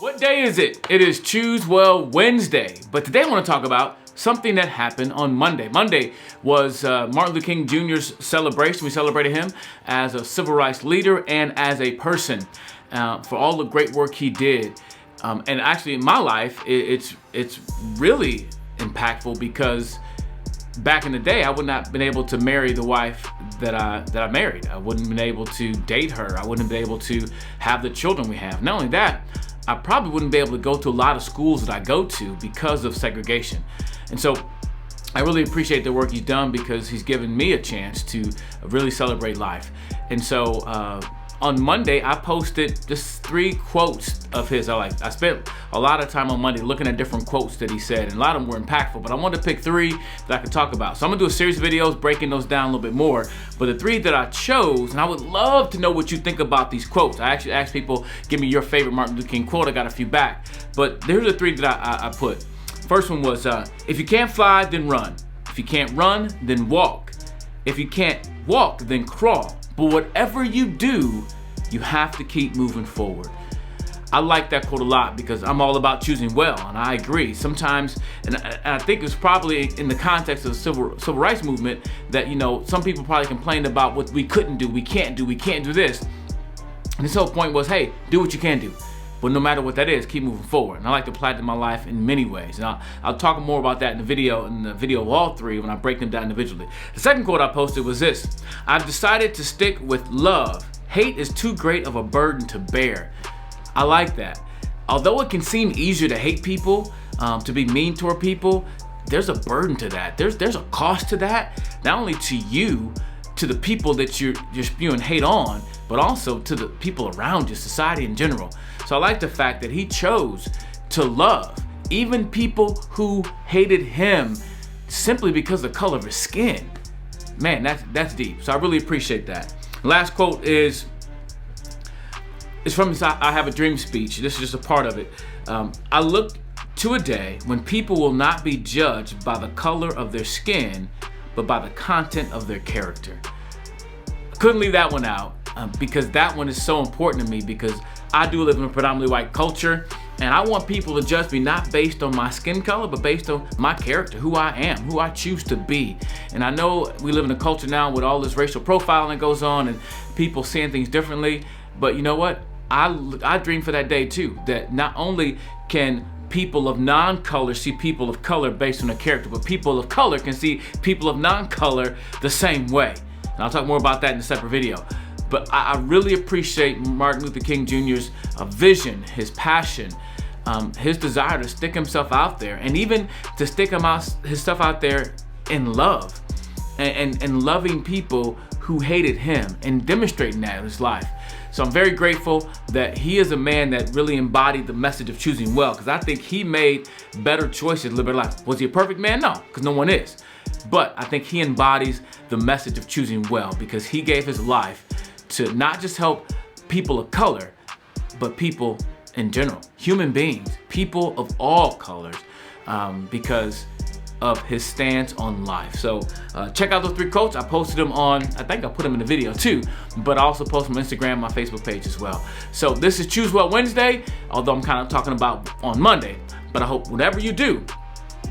What day is it? It is Choose Well Wednesday, but today I want to talk about something that happened on Monday. Monday was Martin Luther King Jr.'s celebration. We celebrated him as a civil rights leader and as a person for all the great work he did. And actually in my life, it's really impactful because back in the day, I would not have been able to marry the wife that I married. I wouldn't have been able to date her. I wouldn't have been able to have the children we have. Not only that, I probably wouldn't be able to go to a lot of schools that I go to because of segregation. And so I really appreciate the work he's done because he's given me a chance to really celebrate life. And so on Monday, I posted just 3 quotes of his. I spent a lot of time on Monday looking at different quotes that he said, and a lot of them were impactful, but I wanted to pick 3 that I could talk about. So I'm gonna do a series of videos breaking those down a little bit more, but the 3 that I chose, and I would love to know what you think about these quotes. I actually asked people, give me your favorite Martin Luther King quote. I got a few back, but here's the 3 that I put. First one was, if you can't fly, then run. If you can't run, then walk. If you can't walk, then crawl. But whatever you do, you have to keep moving forward. I like that quote a lot because I'm all about choosing well, and I agree. Sometimes, and I think it's probably in the context of the civil rights movement that, you know, some people probably complained about what we couldn't do, we can't do this. And his whole point was, hey, do what you can do. But no matter what that is, keep moving forward. And I like to apply it to my life in many ways. And I'll talk more about that in the video of all 3 when I break them down individually. The second quote I posted was this: I've decided to stick with love. Hate is too great of a burden to bear. I like that. Although it can seem easier to hate people, to be mean toward people, there's a burden to that. There's a cost to that, not only to you, to the people that you're spewing hate on, but also to the people around you, society in general. So I like the fact that he chose to love even people who hated him simply because of the color of his skin. Man, that's deep. So I really appreciate that. Last quote is from his I Have a Dream speech. This is just a part of it. I look to a day when people will not be judged by the color of their skin, but by the content of their character. I couldn't leave that one out because that one is so important to me because I do live in a predominantly white culture, and I want people to judge me not based on my skin color, but based on my character, who I am, who I choose to be. And I know we live in a culture now with all this racial profiling that goes on and people seeing things differently, but you know what? I dream for that day too, that not only can people of non-color see people of color based on their character, but people of color can see people of non-color the same way. And I'll talk more about that in a separate video. But I really appreciate Martin Luther King Jr.'s vision, his passion, his desire to stick himself out there, and even to stick his stuff out there in love, and loving people who hated him and demonstrating that in his life. So I'm very grateful that he is a man that really embodied the message of choosing well, because I think he made better choices, live a better life. Was he a perfect man? No, because no one is. But I think he embodies the message of choosing well because he gave his life to not just help people of color, but people in general, human beings, people of all colors, because of his stance on life. So check out those 3 quotes. I posted them on, I think I put them in the video too, but I also post them on Instagram, my Facebook page as well. So this is Choose Well Wednesday, although I'm kind of talking about on Monday, but I hope whatever you do,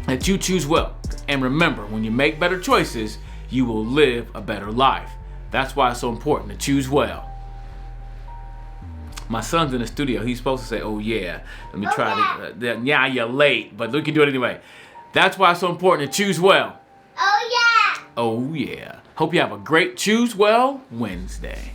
that you choose well. And remember, when you make better choices, you will live a better life. That's why it's so important to choose well. My son's in the studio. He's supposed to say, oh yeah. Let me try to, yeah, you're late, but we can do it anyway. That's why it's so important to choose well. Oh yeah. Oh yeah. Hope you have a great Choose Well Wednesday.